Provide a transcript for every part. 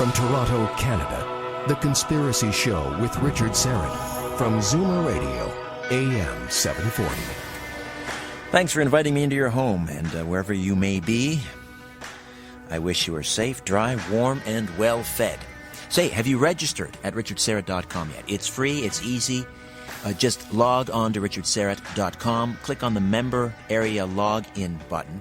From Toronto, Canada, The Conspiracy Show with Richard Syrett from Zoomer Radio, AM 740. Thanks for inviting me into your home, and wherever you may be, I wish you are safe, dry, warm, and well-fed. Say, have you registered at richardsyrett.com yet? It's free, it's easy. Just log on to richardsyrett.com, click on the member area login button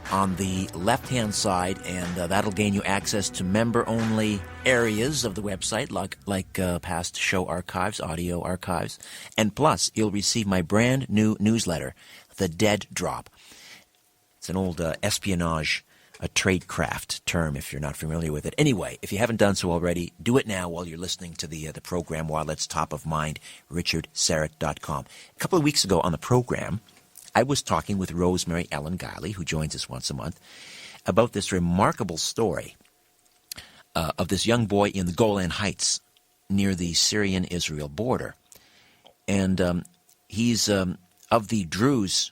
on the left-hand side, and that'll gain you access to member-only areas of the website, like past show archives, audio archives. And plus, you'll receive my brand new newsletter, The Dead Drop. It's an old espionage, a tradecraft term if you're not familiar with it. Anyway, if you haven't done so already, do it now while you're listening to the program while it's top of mind, richardsyrett.com. A couple of weeks ago on the program, I was talking with Rosemary Ellen Guiley, who joins us once a month, about this remarkable story of this young boy in the Golan Heights near the Syrian-Israel border. And he's of the Druze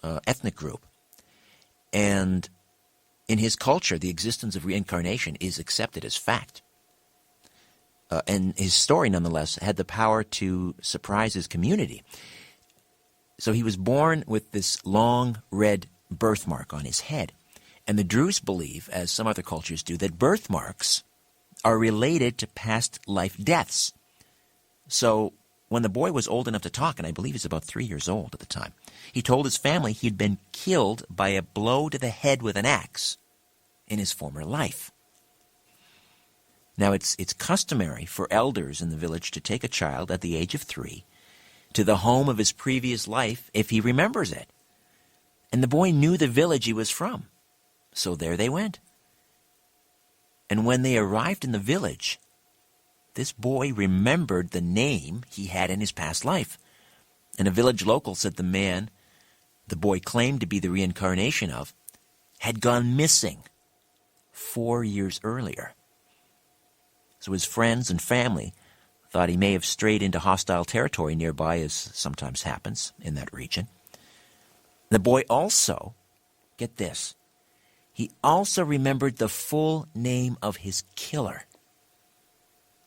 ethnic group. And in his culture, the existence of reincarnation is accepted as fact. And his story, nonetheless, had the power to surprise his community. So he was born with this long red birthmark on his head. And the Druze believe, as some other cultures do, that birthmarks are related to past life deaths. So when the boy was old enough to talk, and I believe he's about 3 years old at the time, he told his family he'd been killed by a blow to the head with an axe in his former life. Now, it's customary for elders in the village to take a child at the age of 3 to the home of his previous life if he remembers it. And the boy knew the village he was from. So there they went. And when they arrived in the village, this boy remembered the name he had in his past life. And a village local said the man the boy claimed to be the reincarnation of had gone missing 4 years earlier. So his friends and family thought he may have strayed into hostile territory nearby, as sometimes happens in that region. The boy also, get this, he also remembered the full name of his killer.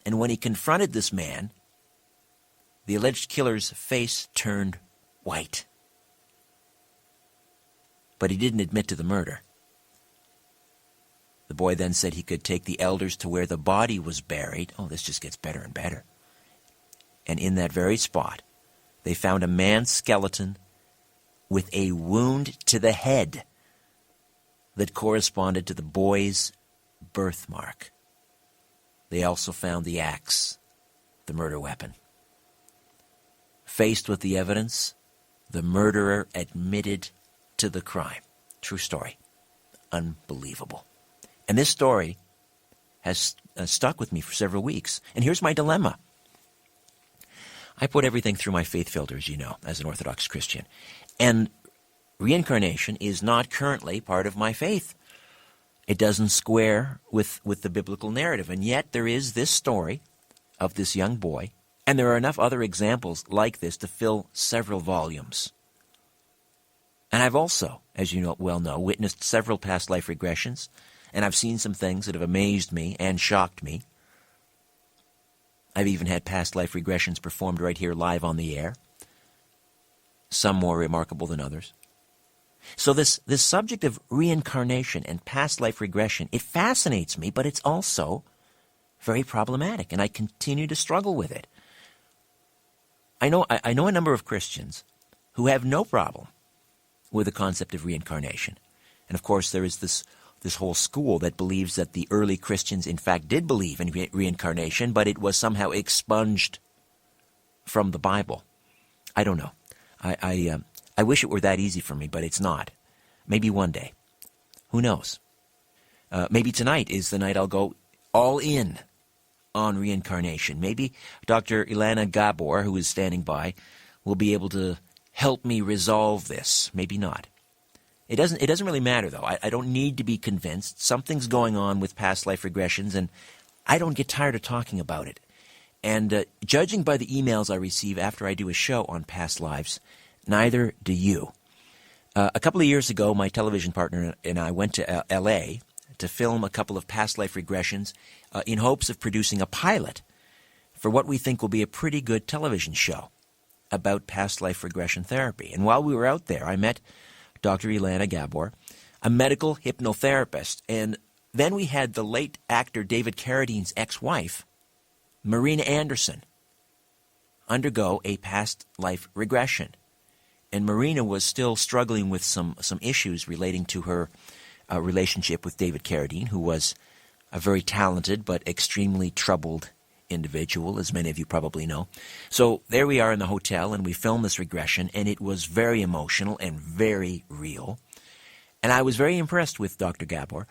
And when he confronted this man, the alleged killer's face turned white. But he didn't admit to the murder. The boy then said he could take the elders to where the body was buried. Oh, this just gets better and better. And in that very spot, they found a man's skeleton with a wound to the head that corresponded to the boy's birthmark. They also found the axe, the murder weapon. Faced with the evidence, the murderer admitted to the crime. True story. Unbelievable. And this story has stuck with me for several weeks. And here's my dilemma. I put everything through my faith filter, as you know, as an Orthodox Christian. And reincarnation is not currently part of my faith. It doesn't square with the biblical narrative. And yet there is this story of this young boy, and there are enough other examples like this to fill several volumes. And I've also, as you well know, witnessed several past life regressions, and I've seen some things that have amazed me and shocked me. I've even had past life regressions performed right here live on the air, some more remarkable than others. So this subject of reincarnation and past life regression, it fascinates me, but it's also very problematic, and I continue to struggle with it. I know a number of Christians who have no problem with the concept of reincarnation. And of course, there is this whole school that believes that the early Christians, in fact, did believe in reincarnation, but it was somehow expunged from the Bible. I don't know. I wish it were that easy for me, but it's not. Maybe one day. Who knows? Maybe tonight is the night I'll go all in on reincarnation. Maybe Dr. Ilana Gabor, who is standing by, will be able to help me resolve this. Maybe not. It doesn't really matter, though. I don't need to be convinced. Something's going on with past life regressions, and I don't get tired of talking about it. And judging by the emails I receive after I do a show on past lives, neither do you. A couple of years ago, my television partner and I went to L.A. to film a couple of past life regressions in hopes of producing a pilot for what we think will be a pretty good television show about past life regression therapy. And while we were out there, I met Dr. Elena Gabor, a medical hypnotherapist, and then we had the late actor David Carradine's ex-wife, Marina Anderson, undergo a past life regression. And Marina was still struggling with some issues relating to her relationship with David Carradine, who was a very talented but extremely troubled individual, as many of you probably know. So there we are in the hotel, and we filmed this regression, and it was very emotional and very real. And I was very impressed with Dr. Gabor,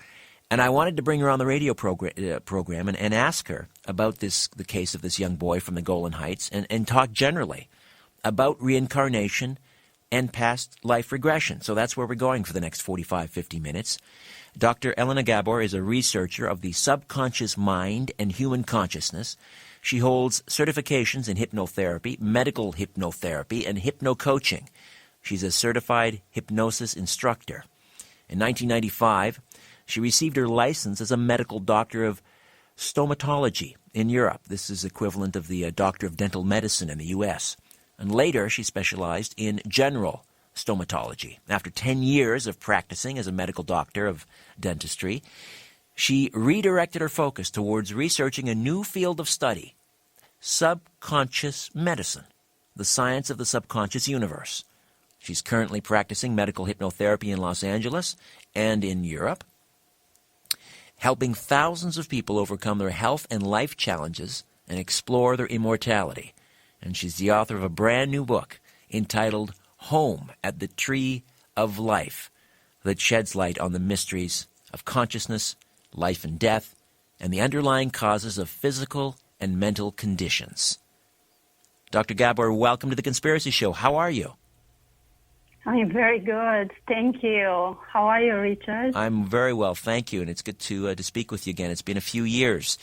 and I wanted to bring her on the radio program and ask her about the case of this young boy from the Golan Heights, and talk generally about reincarnation and past life regression. So that's where we're going for the next 45, 50 minutes. Dr. Elena Gabor is a researcher of the subconscious mind and human consciousness. She holds certifications in hypnotherapy, medical hypnotherapy, and hypno-coaching. She's a certified hypnosis instructor. In 1995, she received her license as a medical doctor of stomatology in Europe. This is equivalent of the doctor of dental medicine in the U.S., and later, she specialized in general stomatology. After 10 years of practicing as a medical doctor of dentistry, she redirected her focus towards researching a new field of study, subconscious medicine, the science of the subconscious universe. She's currently practicing medical hypnotherapy in Los Angeles and in Europe, helping thousands of people overcome their health and life challenges and explore their immortality. And she's the author of a brand new book entitled Home at the Tree of Life that sheds light on the mysteries of consciousness, life and death, and the underlying causes of physical and mental conditions. Dr. Gabor, welcome to The Conspiracy Show. How are you? I'm very good. Thank you. How are you, Richard? I'm very well, thank you, and it's good to speak with you again. It's been a few years.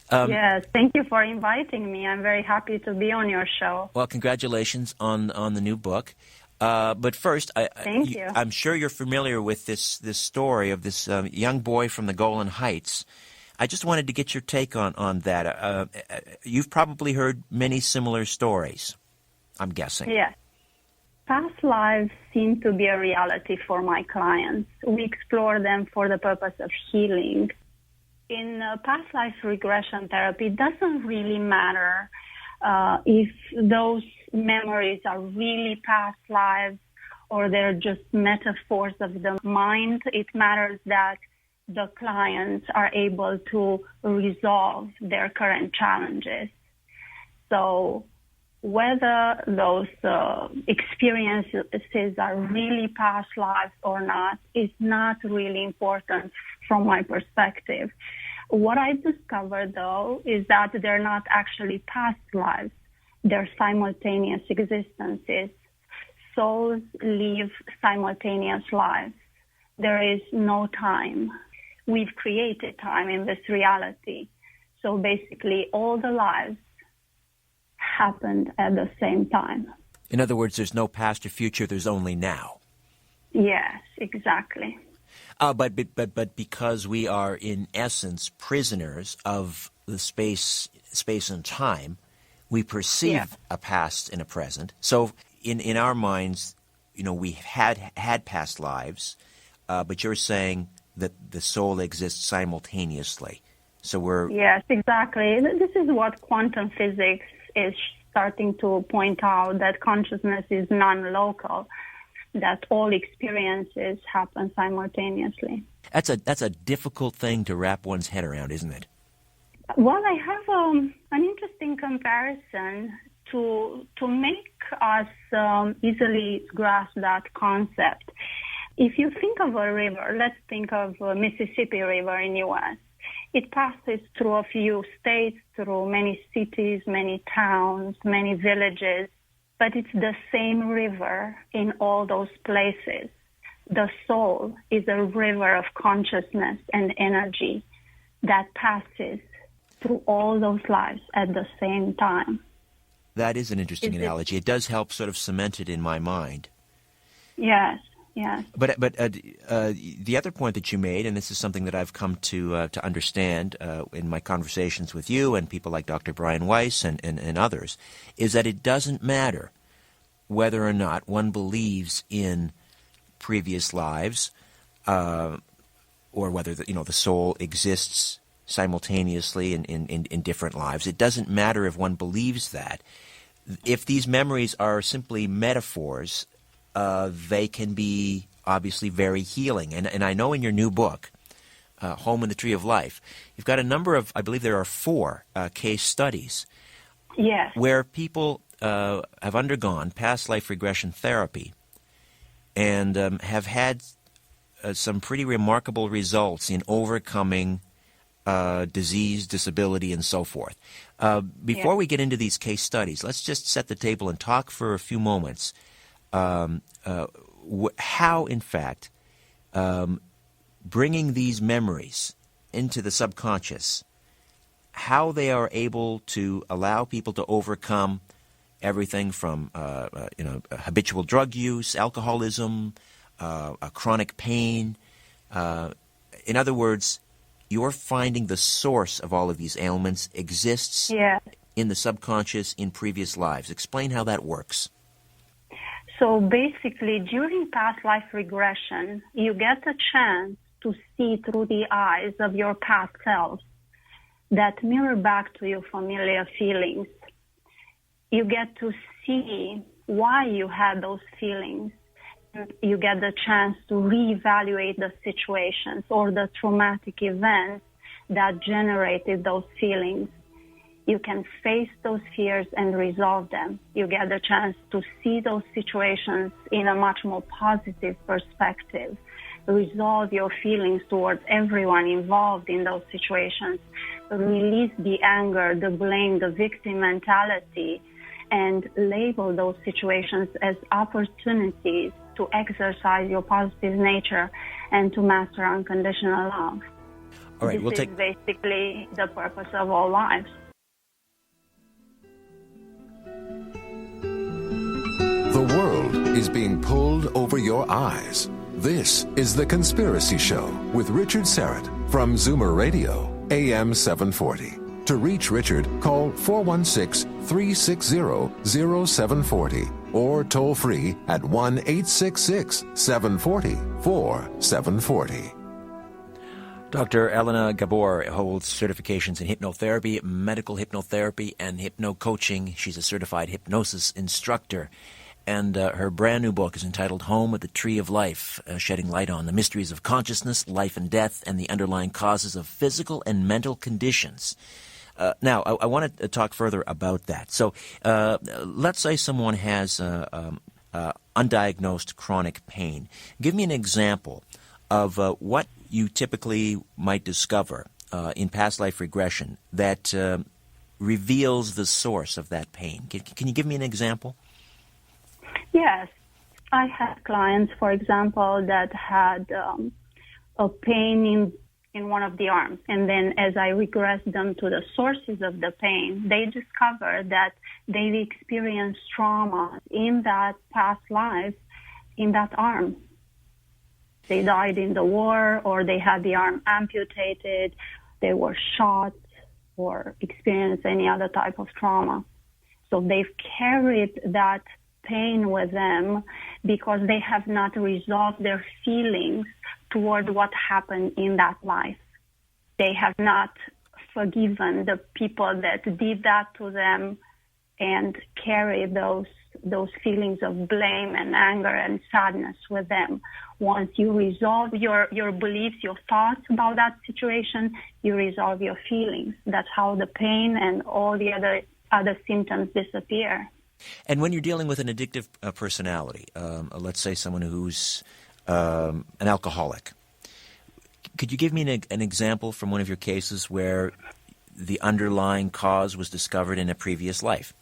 Yes, thank you for inviting me. I'm very happy to be on your show. Well, congratulations on the new book. But first, Thank you. I'm sure you're familiar with this story of this young boy from the Golan Heights. I just wanted to get your take on that. You've probably heard many similar stories, I'm guessing. Yes. Past lives seem to be a reality for my clients. We explore them for the purpose of healing. In past life regression therapy, it doesn't really matter if those memories are really past lives or they're just metaphors of the mind. It matters that the clients are able to resolve their current challenges. So whether those experiences are really past lives or not is not really important from my perspective. What I discovered, though, is that they're not actually past lives. They're simultaneous existences. Souls live simultaneous lives. There is no time. We've created time in this reality. So basically, all the lives happened at the same time. In other words, there's no past or future, there's only now. Yes, exactly. But because we are, in essence, prisoners of the space and time, we perceive a past and a present. So in our minds, we had past lives, but you're saying that the soul exists simultaneously. So we're... Yes, exactly. This is what quantum physics is starting to point out, that consciousness is non-local, that all experiences happen simultaneously. That's a difficult thing to wrap one's head around, isn't it? Well, I have an interesting comparison to make us easily grasp that concept. If you think of a river, let's think of Mississippi River in U.S. It passes through a few states, through many cities, many towns, many villages, but it's the same river in all those places. The soul is a river of consciousness and energy that passes through all those lives at the same time. That is an interesting analogy. It does help sort of cement it in my mind. Yes. Yes. But the other point that you made, and this is something that I've come to understand in my conversations with you and people like Dr. Brian Weiss and others, is that it doesn't matter whether or not one believes in previous lives, or whether the soul exists simultaneously in different lives. It doesn't matter if one believes that. If these memories are simply metaphors, they can be obviously very healing. And I know in your new book, Home in the Tree of Life, you've got a number of, I believe there are 4 case studies. Yes. Where people have undergone past life regression therapy and have had some pretty remarkable results in overcoming disease, disability, and so forth. Before we get into these case studies, let's just set the table and talk for a few moments how, in fact, bringing these memories into the subconscious, how they are able to allow people to overcome everything from habitual drug use, alcoholism, chronic pain. In other words, you're finding the source of all of these ailments exists in the subconscious in previous lives. Explain how that works. So basically, during past life regression, you get a chance to see through the eyes of your past selves that mirror back to your familiar feelings. You get to see why you had those feelings. You get the chance to reevaluate the situations or the traumatic events that generated those feelings. You can face those fears and resolve them. You get the chance to see those situations in a much more positive perspective. Resolve your feelings towards everyone involved in those situations. Release the anger, the blame, the victim mentality, and label those situations as opportunities to exercise your positive nature and to master unconditional love. All right, this is basically the purpose of all lives. The world is being pulled over your eyes. This is The Conspiracy Show with Richard Syrett from Zoomer Radio, AM 740. To reach Richard, call 416-360-0740 or toll free at 1-866-740-4740. Dr. Elena Gabor holds certifications in hypnotherapy, medical hypnotherapy, and hypno-coaching. She's a certified hypnosis instructor. And her brand new book is entitled Home at the Tree of Life, shedding light on the mysteries of consciousness, life and death, and the underlying causes of physical and mental conditions. Now, I want to talk further about that. So let's say someone has undiagnosed chronic pain. Give me an example of what you typically might discover in past life regression that reveals the source of that pain. Can you give me an example? Yes. I had clients, for example, that had a pain in one of the arms. And then as I regressed them to the sources of the pain, they discovered that they've experienced trauma in that past life in that arm. They died in the war, or they had the arm amputated, they were shot, or experienced any other type of trauma. So they've carried that pain with them because they have not resolved their feelings toward what happened in that life. They have not forgiven the people that did that to them and carry those feelings of blame and anger and sadness with them. Once you resolve your beliefs, your thoughts about that situation, you resolve your feelings. That's how the pain and all the other symptoms disappear. And when you're dealing with an addictive personality, let's say someone who's an alcoholic, could you give me an example from one of your cases where the underlying cause was discovered in a previous life?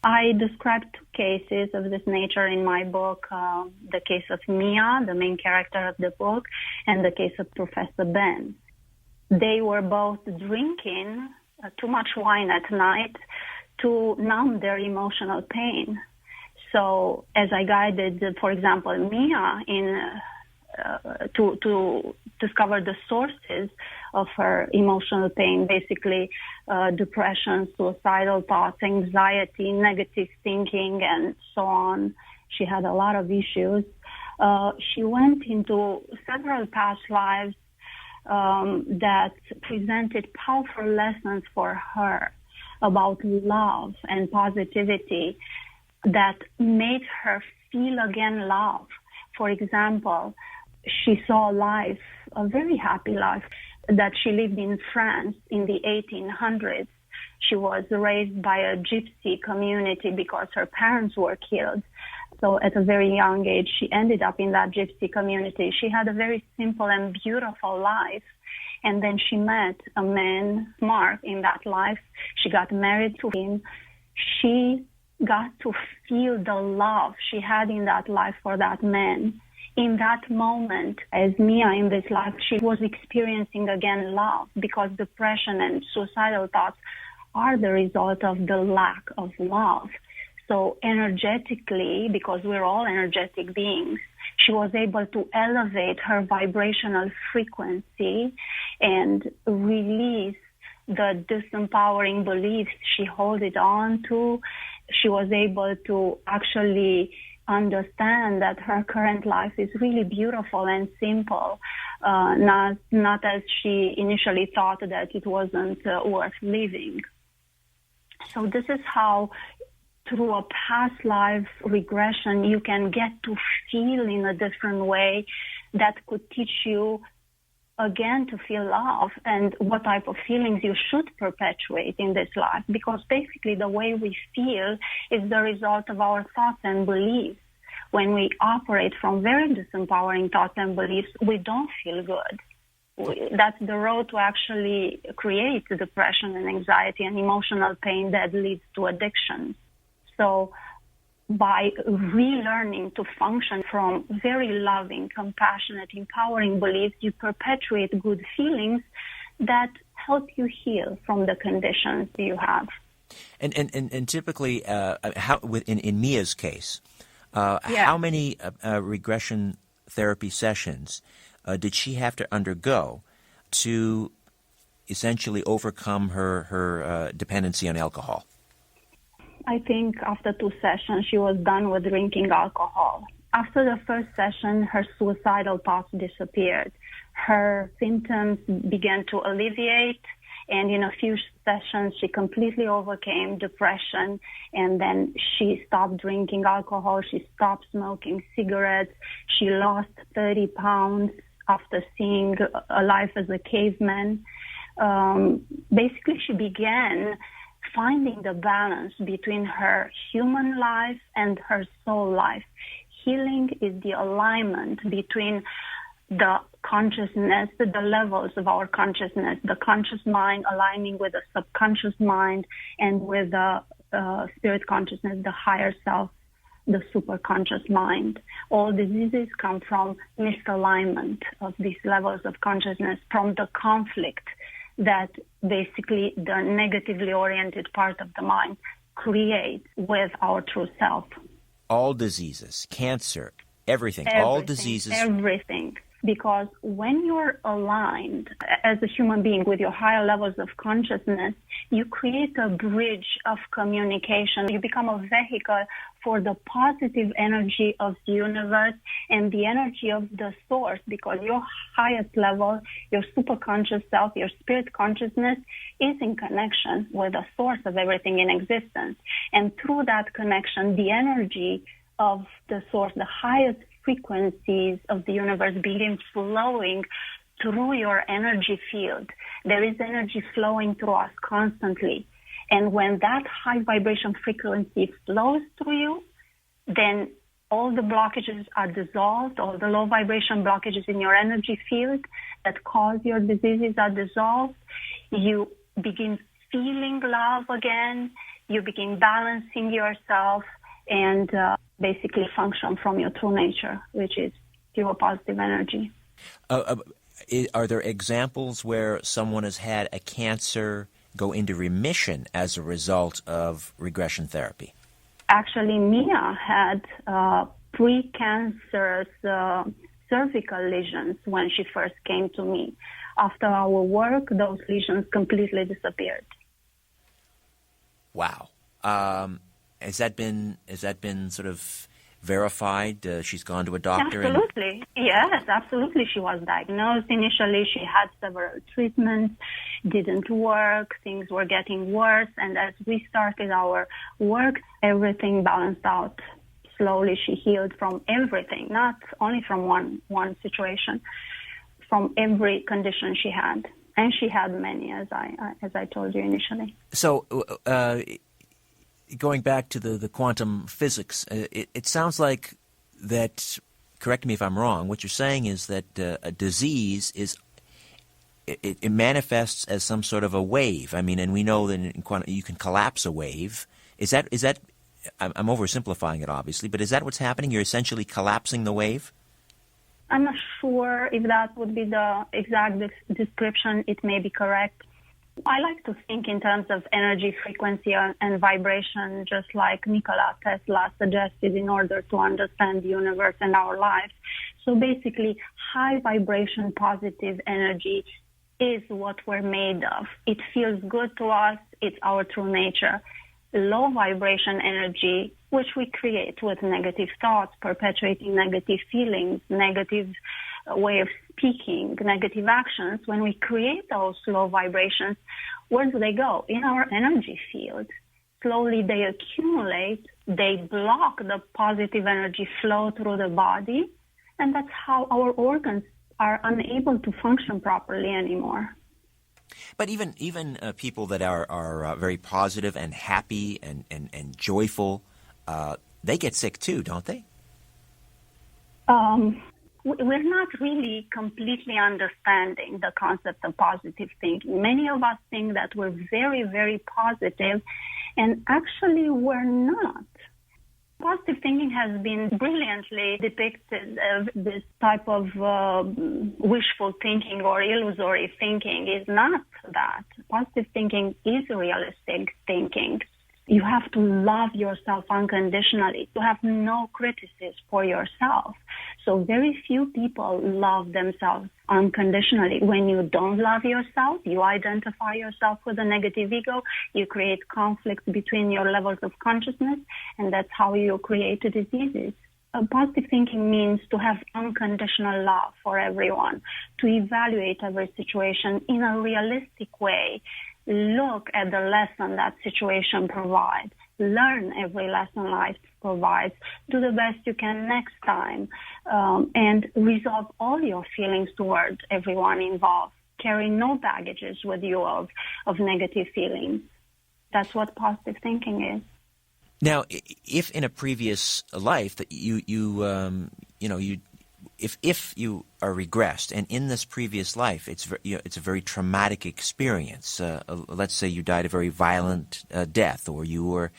I described 2 cases of this nature in my book, the case of Mia, the main character of the book, and the case of Professor Ben. They were both drinking too much wine at night to numb their emotional pain. So as I guided, for example, Mia to discover the sources of her emotional pain, basically depression, suicidal thoughts, anxiety, negative thinking, and so on. She had a lot of issues. She went into several past lives that presented powerful lessons for her about love and positivity that made her feel again love. For example, she saw life, a very happy life, that she lived in France in the 1800s. She was raised by a gypsy community because her parents were killed. So at a very young age, she ended up in that gypsy community. She had a very simple and beautiful life. And then she met a man, Mark, in that life. She got married to him. She got to feel the love she had in that life for that man. In that moment, as Mia in this life, she was experiencing again love, because depression and suicidal thoughts are the result of the lack of love. So energetically, because we're all energetic beings, she was able to elevate her vibrational frequency and release the disempowering beliefs she held on to. She was able to actually understand that her current life is really beautiful and simple, not as she initially thought that it wasn't worth living. So this is how, through a past life regression, you can get to feel in a different way that could teach you again to feel love and what type of feelings you should perpetuate in this life. Because basically the way we feel is the result of our thoughts and beliefs. When we operate from very disempowering thoughts and beliefs, we don't feel good. That's the road to actually create depression and anxiety and emotional pain that leads to addiction. So by relearning to function from very loving, compassionate, empowering beliefs, you perpetuate good feelings that help you heal from the conditions you have. And typically, in Mia's case, how many regression therapy sessions did she have to undergo to essentially overcome her dependency on alcohol? I think after 2 sessions, she was done with drinking alcohol. After the first session, her suicidal thoughts disappeared. Her symptoms began to alleviate, and in a few sessions, she completely overcame depression, and then she stopped drinking alcohol. She stopped smoking cigarettes. She lost 30 pounds after seeing a life as a caveman. Basically, she began finding the balance between her human life and her soul life. Healing is the alignment between the consciousness, the levels of our consciousness, the conscious mind aligning with the subconscious mind, and with the spirit consciousness, the higher self, the superconscious mind. All diseases come from misalignment of these levels of consciousness, from the conflict that basically the negatively oriented part of the mind creates with our true self. All diseases, cancer, everything, all diseases. Everything. Because when you're aligned as a human being with your higher levels of consciousness, you create a bridge of communication. You become a vehicle for the positive energy of the universe and the energy of the source, because your highest level, your superconscious self, your spirit consciousness is in connection with the source of everything in existence. And through that connection, the energy of the source, the highest frequencies of the universe begin flowing through your energy field. There is energy flowing through us constantly. And when that high vibration frequency flows through you, then all the blockages are dissolved, all the low vibration blockages in your energy field that cause your diseases are dissolved. You begin feeling love again. You begin balancing yourself and basically function from your true nature, which is pure positive energy. Are there examples where someone has had a cancer go into remission as a result of regression therapy? Actually, Mia had precancerous cervical lesions when she first came to me. After our work, those lesions completely disappeared. Wow. Has that been sort of verified? She's gone to a doctor? Absolutely. Yes, absolutely. She was diagnosed initially. She had several treatments, didn't work. Things were getting worse. And as we started our work, everything balanced out. Slowly she healed from everything, not only from one situation, from every condition she had. And she had many, as I told you initially. So, going back to the quantum physics, it sounds like that, correct me if I'm wrong, what you're saying is that a disease it manifests as some sort of a wave. I mean, and we know that in quantum, you can collapse a wave. Is that I'm oversimplifying it, obviously, but is that what's happening? You're essentially collapsing the wave? I'm not sure if that would be the exact description. It may be correct. I like to think in terms of energy, frequency, and vibration, just like Nikola Tesla suggested in order to understand the universe and our lives. So basically, high vibration, positive energy is what we're made of. It feels good to us. It's our true nature. Low vibration energy, which we create with negative thoughts, perpetuating negative feelings, negative way of speaking, negative actions, when we create those low vibrations, where do they go? In our energy field. Slowly they accumulate, they block the positive energy flow through the body, and that's how our organs are unable to function properly anymore. But even people that are very positive and happy and joyful, they get sick too, don't they? We're not really completely understanding the concept of positive thinking. Many of us think that we're very, very positive, and actually we're not. Positive thinking has been brilliantly depicted as this type of wishful thinking or illusory thinking. Is not that. Positive thinking is realistic thinking. You have to love yourself unconditionally, to have no criticism for yourself. So very few people love themselves unconditionally. When you don't love yourself, you identify yourself with a negative ego, you create conflict between your levels of consciousness, and that's how you create diseases. Positive thinking means to have unconditional love for everyone, to evaluate every situation in a realistic way, look at the lesson that situation provides, learn every lesson life provides, do the best you can next time, and resolve all your feelings towards everyone involved. Carry no baggages with you of negative feelings. That's what positive thinking is. Now, if in a previous life that if you are regressed, and in this previous life, it's a very traumatic experience. Let's say you died a very violent death, or you were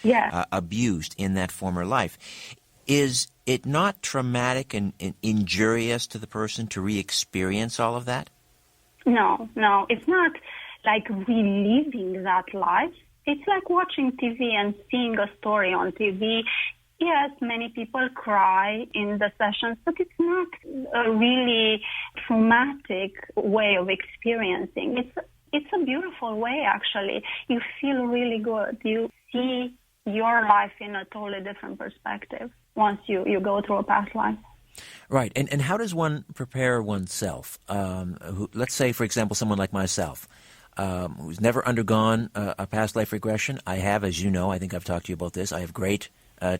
abused in that former life. Is it not traumatic and injurious to the person to re-experience all of that? No. It's not like reliving that life. It's like watching TV and seeing a story on TV. Yes, many people cry in the sessions, but it's not a really traumatic way of experiencing. It's a beautiful way, actually. You feel really good. You see your life in a totally different perspective once you go through a past life. Right. And how does one prepare oneself? Let's say, for example, someone like myself, who's never undergone a past life regression. I have, as you know, I think I've talked to you about this, I have great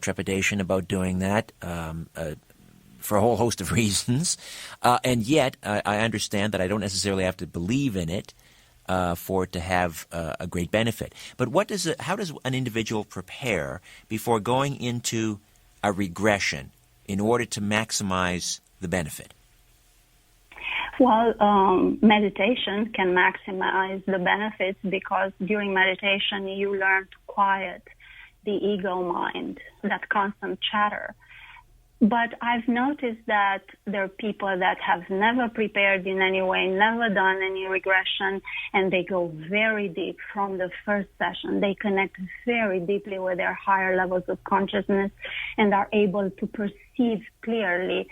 trepidation about doing that for a whole host of reasons. And yet, I understand that I don't necessarily have to believe in it for it to have a great benefit. But how does an individual prepare before going into a regression in order to maximize the benefit? Well, meditation can maximize the benefits because during meditation you learn to quiet the ego mind, that constant chatter. But I've noticed that there are people that have never prepared in any way, never done any regression, and they go very deep from the first session. They connect very deeply with their higher levels of consciousness and are able to perceive clearly,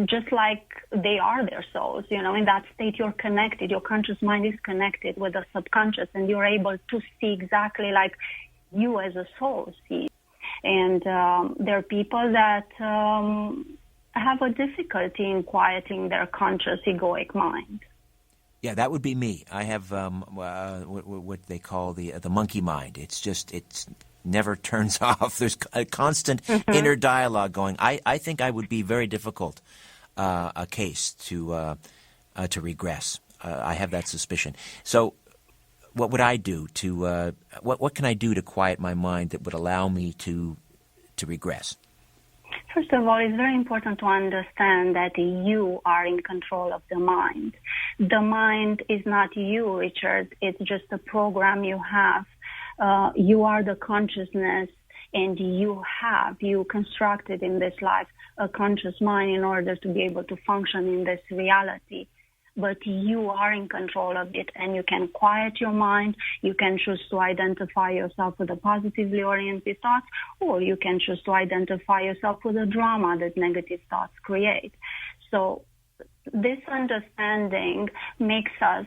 just like they are their souls. You know, in that state, you're connected. Your conscious mind is connected with the subconscious, and you're able to see exactly like you as a soul see. And there are people that have a difficulty in quieting their conscious egoic mind. Yeah, that would be me. I have what they call the monkey mind. It's never turns off. There's a constant inner dialogue going. I think I would be very difficult a case to regress. I have that suspicion. So what would I do to what can I do to quiet my mind that would allow me to regress? First of all, it's very important to understand that you are in control of the mind. The mind is not you, Richard. It's just a program you have. You are the consciousness, and you constructed in this life a conscious mind in order to be able to function in this reality. But you are in control of it, and you can quiet your mind. You can choose to identify yourself with the positively oriented thoughts, or you can choose to identify yourself with the drama that negative thoughts create. So this understanding makes us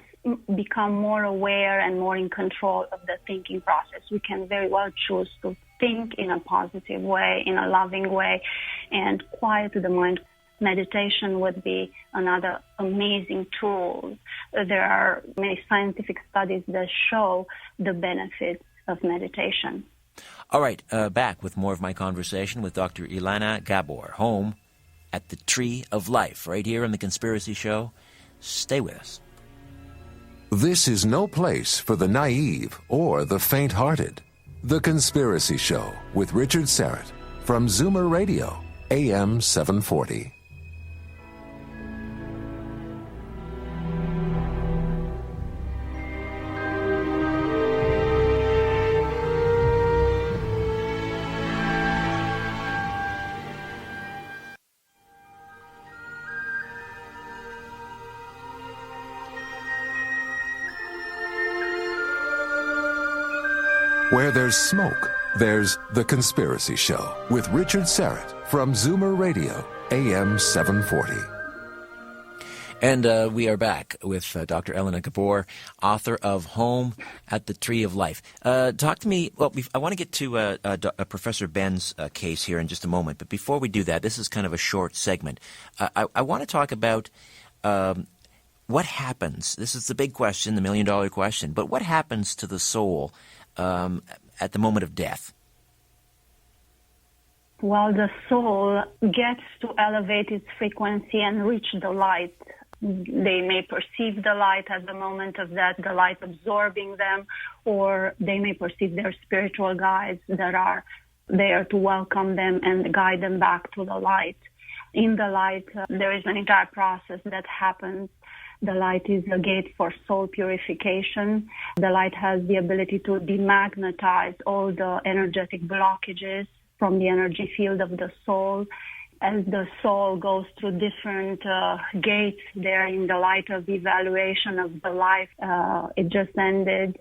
become more aware and more in control of the thinking process. We can very well choose to think in a positive way, in a loving way, and quiet the mind. Meditation would be another amazing tool. There are many scientific studies that show the benefits of meditation. All right, back with more of my conversation with Dr. Ilana Gabor, home at the Tree of Life, right here on The Conspiracy Show. Stay with us. This is no place for the naive or the faint-hearted. The Conspiracy Show with Richard Syrett from Zoomer Radio, AM 740. Where there's smoke, there's The Conspiracy Show with Richard Syrett from Zoomer Radio, AM 740. And we are back with Dr. Ilana Gabor, author of Home at the Tree of Life. Talk to me, well, I want to get to Professor Ben's case here in just a moment, but before we do that, this is kind of a short segment. I want to talk about what happens, this is the big question, the million-dollar question, but what happens to the soul at the moment of death? Well, the soul gets to elevate its frequency and reach the light. They may perceive the light at the moment of death, the light absorbing them, or they may perceive their spiritual guides that are there to welcome them and guide them back to the light. In the light, there is an entire process that happens. The light is a gate for soul purification. The light has the ability to demagnetize all the energetic blockages from the energy field of the soul. As the soul goes through different gates there in the light of evaluation of the life it just ended,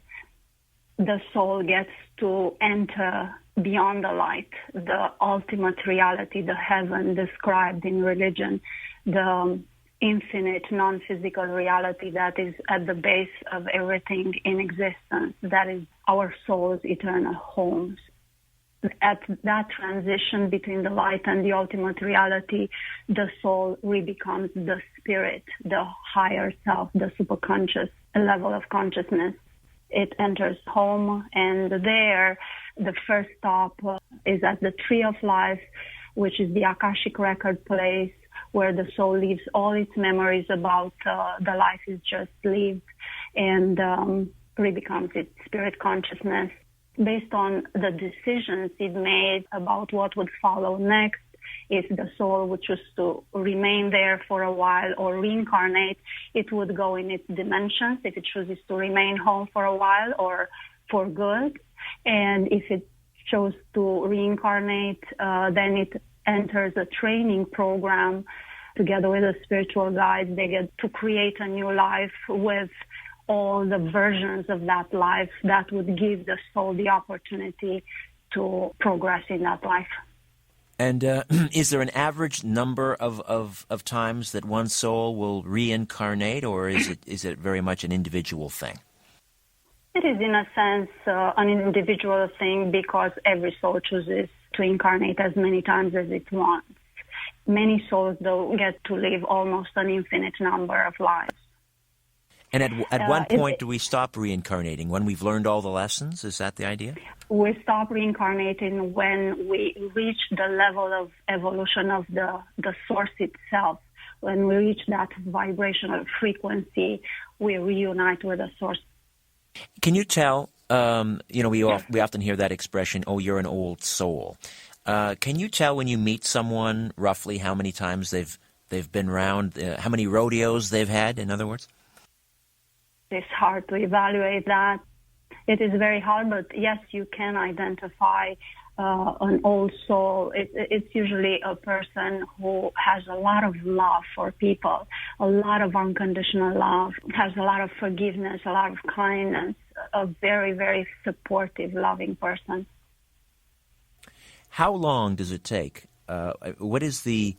the soul gets to enter beyond the light, the ultimate reality, the heaven described in religion, the infinite non-physical reality that is at the base of everything in existence. That is our soul's eternal homes. At that transition between the light and the ultimate reality, the soul re-becomes the spirit, the higher self, the superconscious level of consciousness. It enters home, and there the first stop is at the Tree of Life, which is the Akashic record place, where the soul leaves all its memories about the life it just lived and re-becomes its spirit consciousness. Based on the decisions it made about what would follow next, if the soul would choose to remain there for a while or reincarnate, it would go in its dimensions, if it chooses to remain home for a while or for good. And if it chose to reincarnate, then it enters a training program together with a spiritual guide. They get to create a new life with all the versions of that life that would give the soul the opportunity to progress in that life. And is there an average number of times that one soul will reincarnate, or is it very much an individual thing? It is, in a sense, an individual thing, because every soul chooses to incarnate as many times as it wants. Many souls, though, get to live almost an infinite number of lives. And at one point, do we stop reincarnating? When we've learned all the lessons? Is that the idea? We stop reincarnating when we reach the level of evolution of the source itself. When we reach that vibrational frequency, we reunite with the source. Can you tell, we often hear that expression, oh, you're an old soul. Can you tell when you meet someone roughly how many times they've been around, how many rodeos they've had, in other words? It's hard to evaluate that. It is very hard, but yes, you can identify an old soul. It's usually a person who has a lot of love for people, a lot of unconditional love, has a lot of forgiveness, a lot of kindness, a very, very supportive, loving person. How long does it take? What is the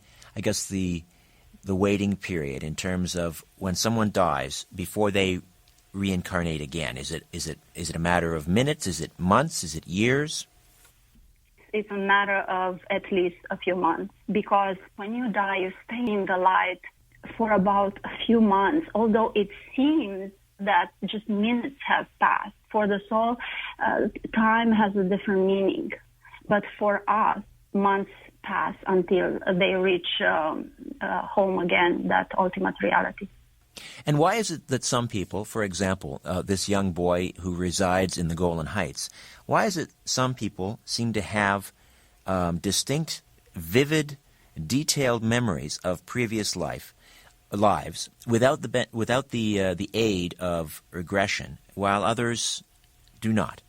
waiting period in terms of when someone dies before they reincarnate again? Is it a matter of minutes? Is it months? Is it years? It's a matter of at least a few months, because when you die, you stay in the light for about a few months, although it seems that just minutes have passed. For the soul, time has a different meaning. But for us, months pass until they reach home again, that ultimate reality. And why is it that some people, for example, this young boy who resides in the Golan Heights, why is it some people seem to have distinct, vivid, detailed memories of previous lives without the aid of regression, while others do not?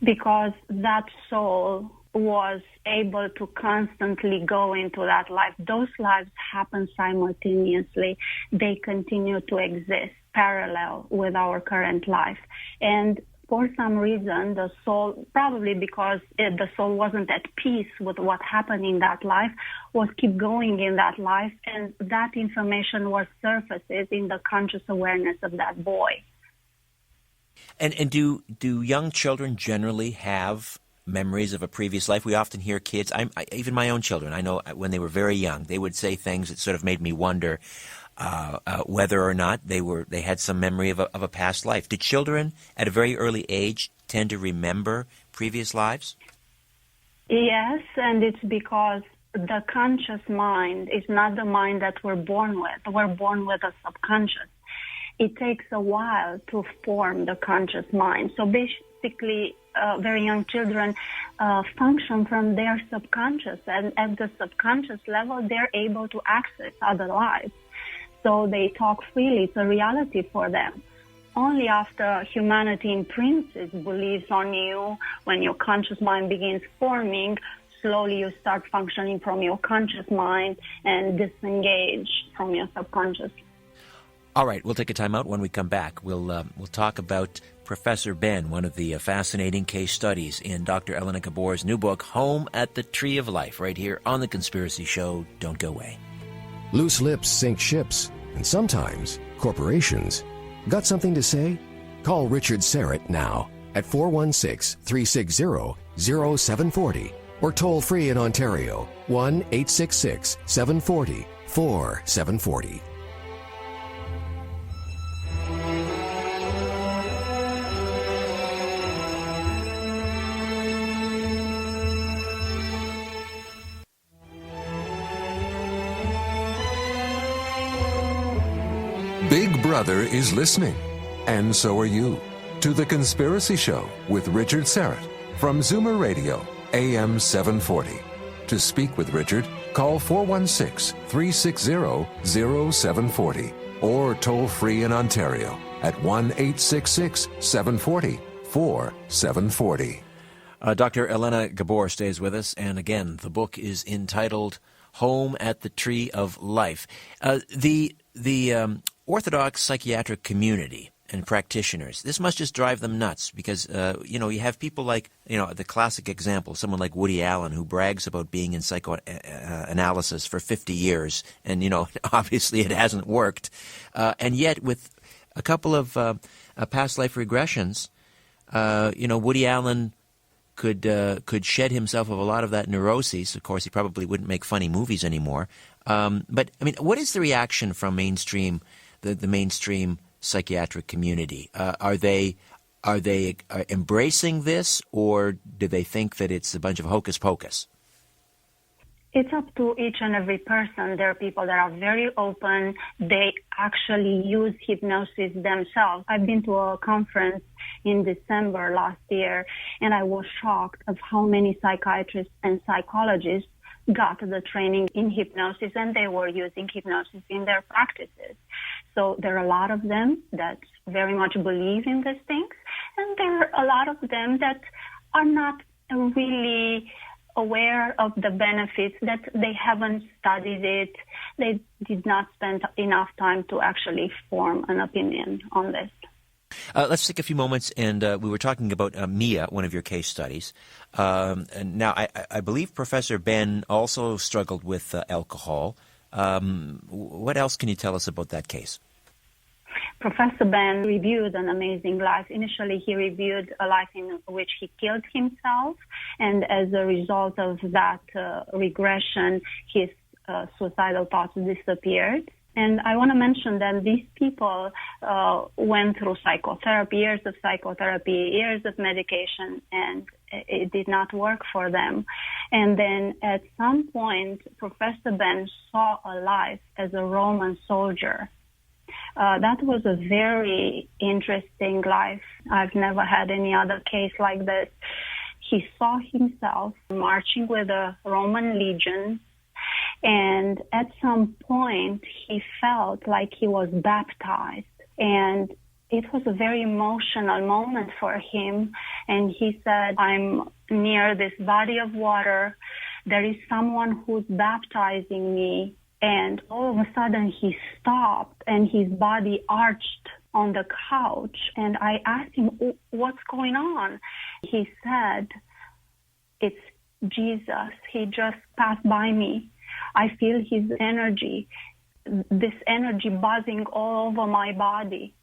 Because that soul was able to constantly go into that life. Those lives happen simultaneously. They continue to exist parallel with our current life. And for some reason, the soul, probably because the soul wasn't at peace with what happened in that life, was keep going in that life, and that information was surfaces in the conscious awareness of that boy. And do young children generally have memories of a previous life? We often hear kids, even my own children, I know when they were very young, they would say things that sort of made me wonder whether or not they had some memory of a past life. Do children at a very early age tend to remember previous lives? Yes, and it's because the conscious mind is not the mind that we're born with. We're born with a subconscious. It takes a while to form the conscious mind. So basically, very young children function from their subconscious, and at the subconscious level, they're able to access other lives. So they talk freely. It's a reality for them. Only after humanity imprints its beliefs on you, when your conscious mind begins forming, slowly you start functioning from your conscious mind and disengage from your subconscious. All right, we'll take a time out. When we come back, we'll talk about Professor Ben, one of the fascinating case studies in Dr. Elena Gabor's new book, Home at the Tree of Life, right here on The Conspiracy Show. Don't go away. Loose lips sink ships, and sometimes corporations. Got something to say? Call Richard Serrett now at 416-360-0740 or toll free in Ontario, 1-866-740-4740. Big Brother is listening, and so are you, to The Conspiracy Show with Richard Serrett from Zoomer Radio, AM 740. To speak with Richard, call 416-360-0740 or toll free in Ontario at 1-866-740-4740. Dr. Elena Gabor stays with us, and again, the book is entitled Home at the Tree of Life. The Orthodox psychiatric community and practitioners, this must just drive them nuts because, you have people like, the classic example, someone like Woody Allen who brags about being in psychoanalysis for 50 years, and, obviously it hasn't worked. And yet with a couple of past life regressions, Woody Allen could shed himself of a lot of that neuroses. Of course, he probably wouldn't make funny movies anymore. But I mean, what is the reaction from the mainstream psychiatric community? Are they embracing this, or do they think that it's a bunch of hocus pocus? It's up to each and every person. There are people that are very open. They actually use hypnosis themselves. I've been to a conference in December last year, and I was shocked of how many psychiatrists and psychologists got the training in hypnosis, and they were using hypnosis in their practices. So there are a lot of them that very much believe in these things, and there are a lot of them that are not really aware of the benefits, that they haven't studied it. They did not spend enough time to actually form an opinion on this. Let's take a few moments, and we were talking about Mia, one of your case studies. And now, I believe Professor Ben also struggled with alcohol. What else can you tell us about that case? Professor Ben reviewed an amazing life. Initially, he reviewed a life in which he killed himself, and as a result of that regression, his suicidal thoughts disappeared. And I want to mention that these people went through psychotherapy, years of psychotherapy, years of medication, and it did not work for them. And then at some point, Professor Ben saw a life as a Roman soldier. That was a very interesting life. I've never had any other case like this. He saw himself marching with a Roman legion, and at some point he felt like he was baptized, and it was a very emotional moment for him. And he said, I'm near this body of water. There is someone who's baptizing me. And all of a sudden he stopped and his body arched on the couch. And I asked him, what's going on? He said, it's Jesus. He just passed by me. I feel his energy, this energy buzzing all over my body.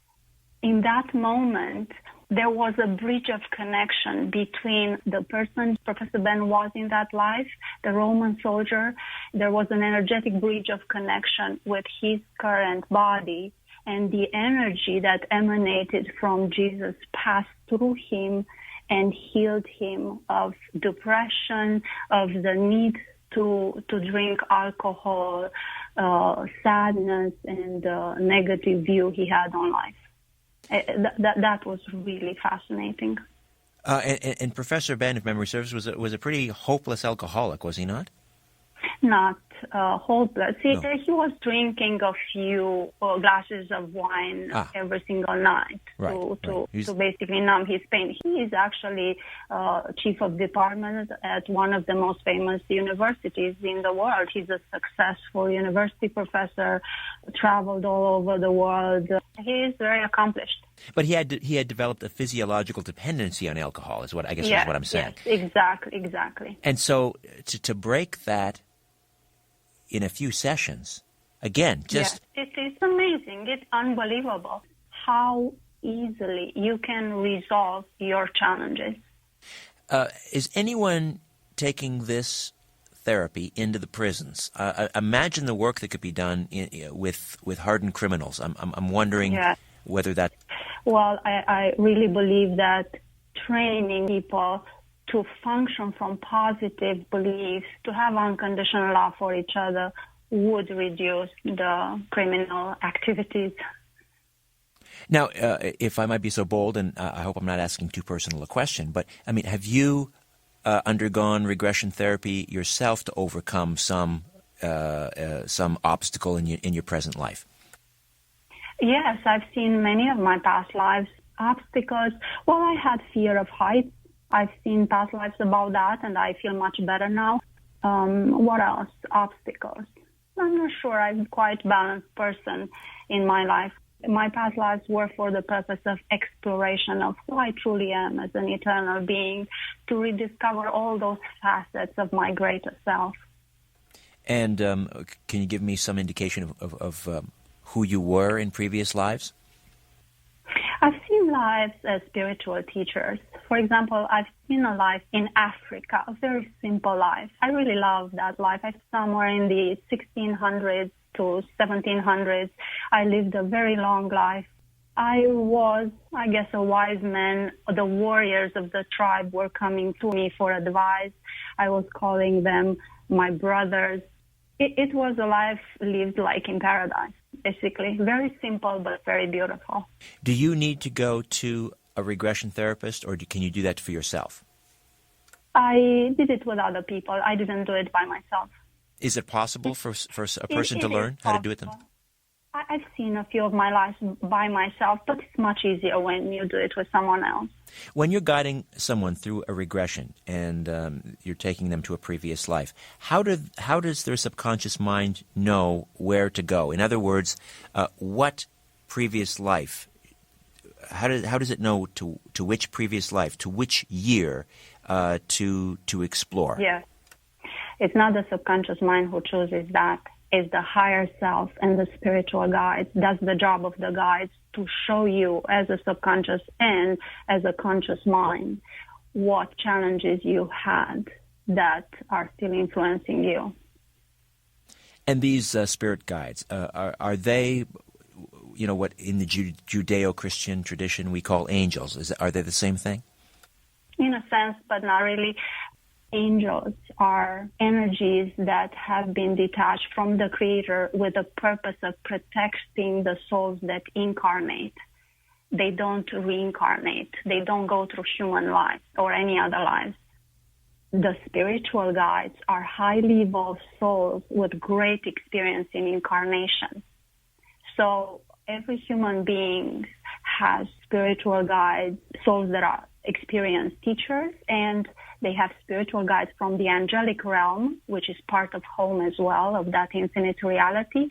In that moment, there was a bridge of connection between the person Professor Ben was in that life, the Roman soldier. There was an energetic bridge of connection with his current body, and the energy that emanated from Jesus passed through him and healed him of depression, of the need to drink alcohol, sadness, and negative view he had on life. That was really fascinating. And Professor Ben, if memory serves, was a pretty hopeless alcoholic, was he not? Not hopeless. He was drinking a few glasses of wine every single night to basically numb his pain. He is actually chief of department at one of the most famous universities in the world. He's a successful university professor, traveled all over the world. He is very accomplished. But he had developed a physiological dependency on alcohol, is what I guess is what I'm saying. Yes, exactly. And so to break that in a few sessions, again, just... Yes, it is amazing. It's unbelievable how easily you can resolve your challenges. Is anyone taking this therapy into the prisons? Imagine the work that could be done with hardened criminals. I'm wondering whether that... Well, I really believe that training people to function from positive beliefs, to have unconditional love for each other, would reduce the criminal activities. Now, if I might be so bold, and I hope I'm not asking too personal a question, but, I mean, have you undergone regression therapy yourself to overcome some obstacle in your present life? Yes, I've seen many of my past lives obstacles. Well, I had fear of heights. I've seen past lives about that, and I feel much better now. What else? Obstacles. I'm not sure. I'm quite balanced person in my life. My past lives were for the purpose of exploration of who I truly am as an eternal being, to rediscover all those facets of my greater self. And can you give me some indication of who you were in previous lives? I've seen lives as spiritual teachers. For example, I've seen a life in Africa, a very simple life. I really love that life. I somewhere in the 1600s to 1700s. I lived a very long life. I was, I guess, a wise man. The warriors of the tribe were coming to me for advice. I was calling them my brothers. It was a life lived like in paradise, basically. Very simple, but very beautiful. Do you need to go to a regression therapist, or can you do that for yourself? I did it with other people. I didn't do it by myself. Is it possible for a person to learn how to do it themselves? I've seen a few of my lives by myself, but it's much easier when you do it with someone else. When you're guiding someone through a regression and you're taking them to a previous life, how does their subconscious mind know where to go? In other words, what previous life? How does it know to which previous life, to which year to explore? Yes, it's not the subconscious mind who chooses that. Is the higher self and the spiritual guides. That's the job of the guides, to show you as a subconscious and as a conscious mind what challenges you had that are still influencing you. And these spirit guides, are they, what in the Judeo-Christian tradition we call angels? Are they the same thing? In a sense, but not really. Angels are energies that have been detached from the Creator with the purpose of protecting the souls that incarnate. They don't reincarnate. They don't go through human lives or any other lives. The spiritual guides are highly evolved souls with great experience in incarnation. So every human being has spiritual guides, souls that are experienced teachers, and they have spiritual guides from the angelic realm, which is part of home as well, of that infinite reality,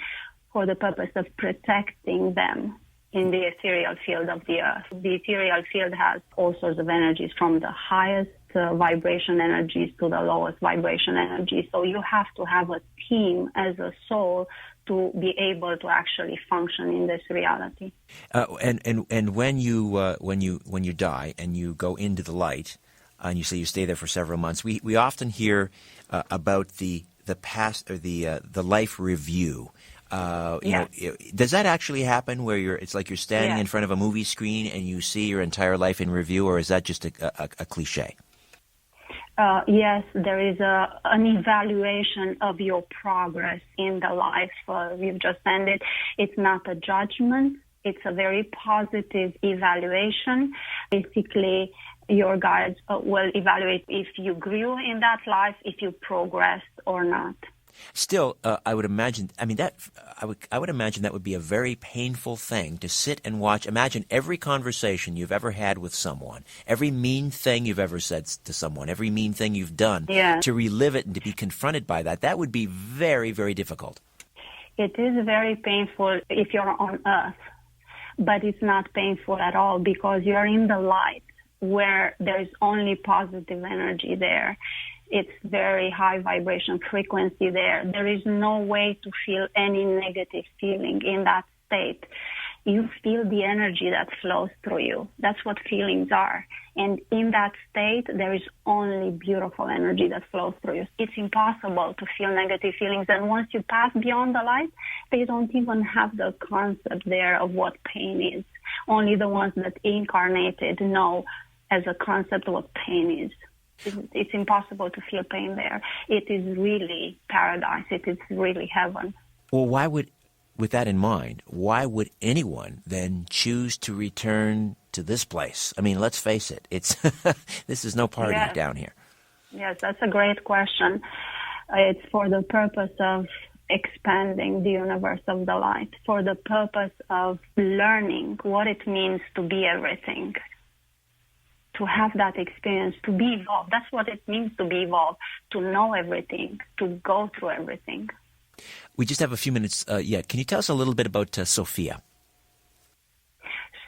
for the purpose of protecting them in the ethereal field of the earth. The ethereal field has all sorts of energies, from the highest vibration energies to the lowest vibration energies. So you have to have a team as a soul to be able to actually function in this reality. And when you die and you go into the light, and you say you stay there for several months, we often hear about the past or the life review. Yes. Does that actually happen where it's like you're standing Yes. in front of a movie screen and you see your entire life in review, or is that just a cliche? Yes, there is an evaluation of your progress in the life you've just ended. It's not a judgment. It's a very positive evaluation. Basically, your guides will evaluate if you grew in that life, if you progressed or not. Still, I would imagine. I would imagine that would be a very painful thing to sit and watch. Imagine every conversation you've ever had with someone, every mean thing you've ever said to someone, every mean thing you've done. Yes. To relive it and to be confronted by that. That would be very, very difficult. It is very painful if you're on Earth, but it's not painful at all because you're in the light where there is only positive energy there. It's very high vibration frequency there. There is no way to feel any negative feeling in that state. You feel the energy that flows through you. That's what feelings are. And in that state, there is only beautiful energy that flows through you. It's impossible to feel negative feelings. And once you pass beyond the light, they don't even have the concept there of what pain is. Only the ones that incarnated know as a concept what pain is. It's impossible to feel pain there. It is really paradise. It is really heaven. Well, with that in mind, why would anyone then choose to return to this place? I mean, let's face it. This is no party down here. Yes, that's a great question. It's for the purpose of expanding the universe of the light, for the purpose of learning what it means to be everything, to have that experience, to be evolved. That's what it means to be evolved, to know everything, to go through everything. We just have a few minutes yet. Can you tell us a little bit about Sophia?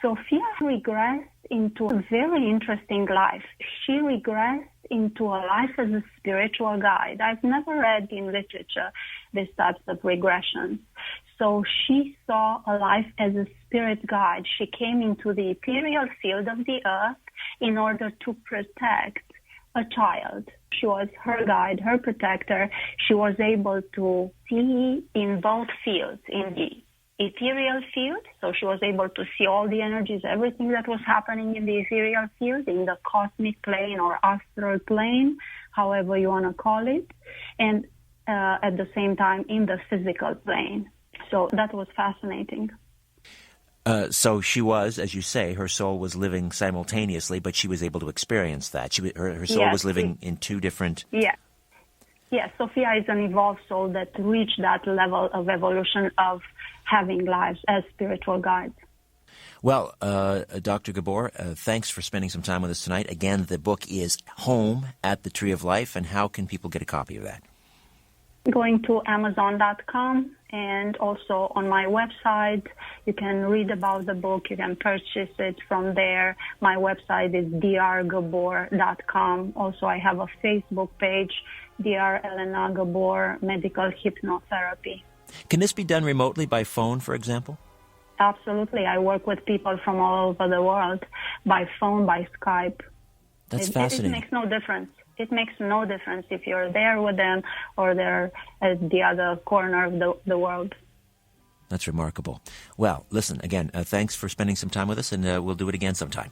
Sophia regressed into a very interesting life. She regressed into a life as a spiritual guide. I've never read in literature these types of regressions. So she saw a life as a spirit guide. She came into the ethereal field of the earth in order to protect a child. She was her guide, her protector. She was able to see in both fields, in the ethereal field, so she was able to see all the energies, everything that was happening in the ethereal field, in the cosmic plane or astral plane, however you want to call it, and at the same time in the physical plane. So that was fascinating. So she was, as you say, her soul was living simultaneously, but she was able to experience that. Her soul was living in two different... Yes, Sophia is an evolved soul that reached that level of evolution of having lives as spiritual guides. Well, Dr. Gabor, thanks for spending some time with us tonight. Again, the book is Home at the Tree of Life, and how can people get a copy of that? Going to Amazon.com and also on my website. You can read about the book. You can purchase it from there. My website is drgabor.com. Also, I have a Facebook page, Dr. Elena Gabor Medical Hypnotherapy. Can this be done remotely by phone, for example? Absolutely. I work with people from all over the world by phone, by Skype. That's fascinating. It makes no difference. It makes no difference if you're there with them or they're at the other corner of the world. That's remarkable. Well, listen, again, thanks for spending some time with us, and we'll do it again sometime.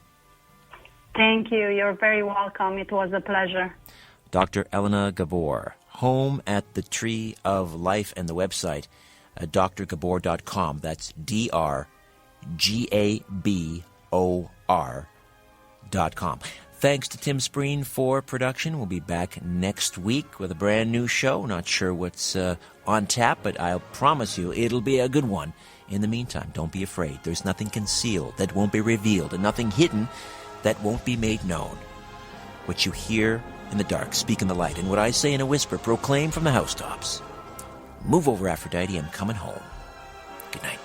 Thank you. You're very welcome. It was a pleasure. Dr. Elena Gabor, Home at the Tree of Life, and the website, drgabor.com. That's drgabor.com. Thanks to Tim Spreen for production. We'll be back next week with a brand new show. Not sure what's on tap, but I'll promise you it'll be a good one. In the meantime, don't be afraid. There's nothing concealed that won't be revealed, and nothing hidden that won't be made known. What you hear in the dark, speak in the light, and what I say in a whisper, proclaim from the housetops. Move over, Aphrodite, I'm coming home. Good night.